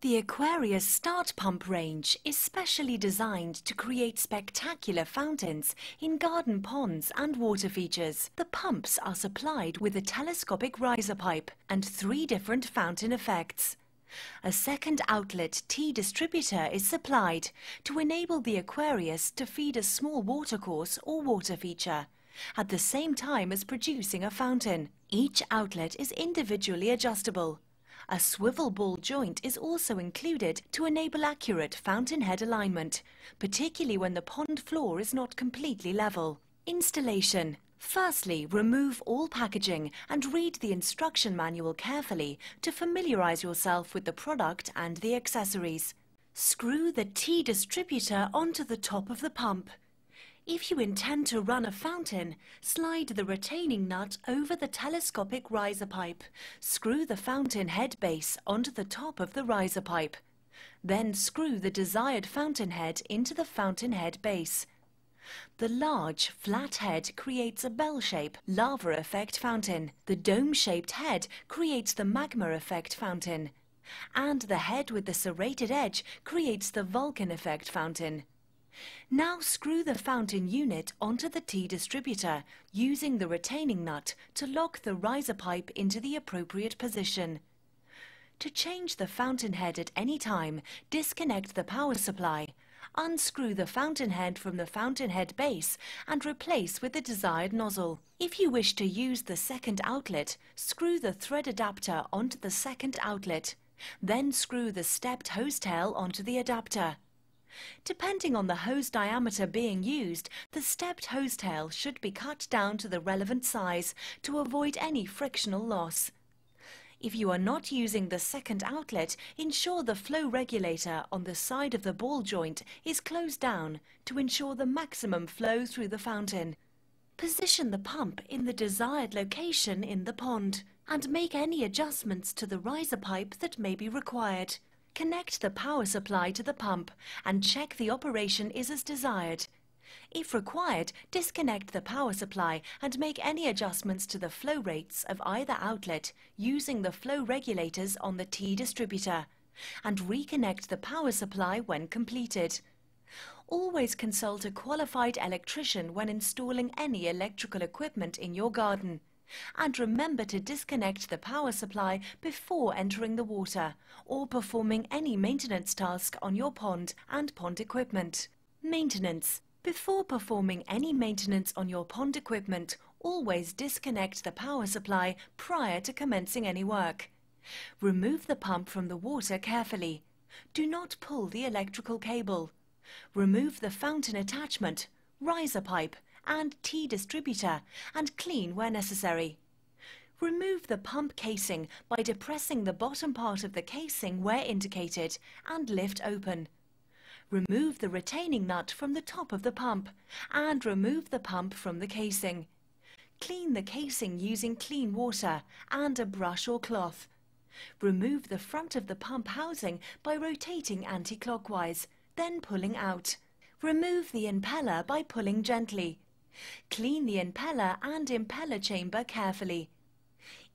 The Aquarius start pump range is specially designed to create spectacular fountains in garden ponds and water features. The pumps are supplied with a telescopic riser pipe and 3 different fountain effects. A second outlet T distributor is supplied to enable the Aquarius to feed a small watercourse or water feature, at the same time as producing a fountain. Each outlet is individually adjustable. A swivel ball joint is also included to enable accurate fountainhead alignment, particularly when the pond floor is not completely level. Installation. Firstly, remove all packaging and read the instruction manual carefully to familiarize yourself with the product and the accessories. Screw the T distributor onto the top of the pump. If you intend to run a fountain, slide the retaining nut over the telescopic riser pipe. Screw the fountain head base onto the top of the riser pipe. Then screw the desired fountain head into the fountain head base. The large, flat head creates a bell-shape lava effect fountain. The dome-shaped head creates the magma effect fountain. And the head with the serrated edge creates the Vulcan effect fountain. Now screw the fountain unit onto the T distributor using the retaining nut to lock the riser pipe into the appropriate position. To change the fountain head at any time, disconnect the power supply, unscrew the fountain head from the fountain head base and replace with the desired nozzle. If you wish to use the second outlet, screw the thread adapter onto the second outlet. Then screw the stepped hose tail onto the adapter. Depending on the hose diameter being used, the stepped hose tail should be cut down to the relevant size to avoid any frictional loss. If you are not using the second outlet, ensure the flow regulator on the side of the ball joint is closed down to ensure the maximum flow through the fountain. Position the pump in the desired location in the pond and make any adjustments to the riser pipe that may be required. Connect the power supply to the pump and check the operation is as desired. If required, disconnect the power supply and make any adjustments to the flow rates of either outlet using the flow regulators on the T distributor, and reconnect the power supply when completed. Always consult a qualified electrician when installing any electrical equipment in your garden. And remember to disconnect the power supply before entering the water or performing any maintenance task on your pond and pond equipment. Maintenance. Before performing any maintenance on your pond equipment, always disconnect the power supply prior to commencing any work. Remove the pump from the water carefully. Do not pull the electrical cable. Remove the fountain attachment, riser pipe, and T distributor and clean where necessary. Remove the pump casing by depressing the bottom part of the casing where indicated and lift open. Remove the retaining nut from the top of the pump and remove the pump from the casing. Clean the casing using clean water and a brush or cloth. Remove the front of the pump housing by rotating anti-clockwise, then pulling out. Remove the impeller by pulling gently. Clean the impeller and impeller chamber carefully.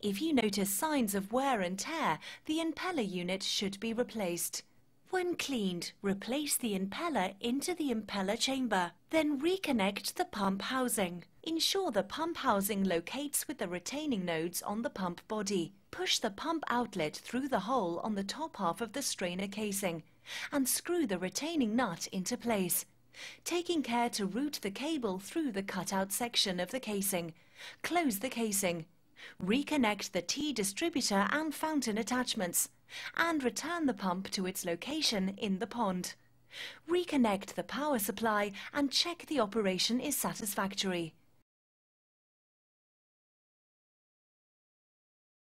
If you notice signs of wear and tear, the impeller unit should be replaced. When cleaned, replace the impeller into the impeller chamber. Then reconnect the pump housing. Ensure the pump housing locates with the retaining nodes on the pump body. Push the pump outlet through the hole on the top half of the strainer casing and screw the retaining nut into place, taking care to route the cable through the cutout section of the casing. Close the casing. Reconnect the T distributor and fountain attachments and return the pump to its location in the pond. Reconnect the power supply and check the operation is satisfactory.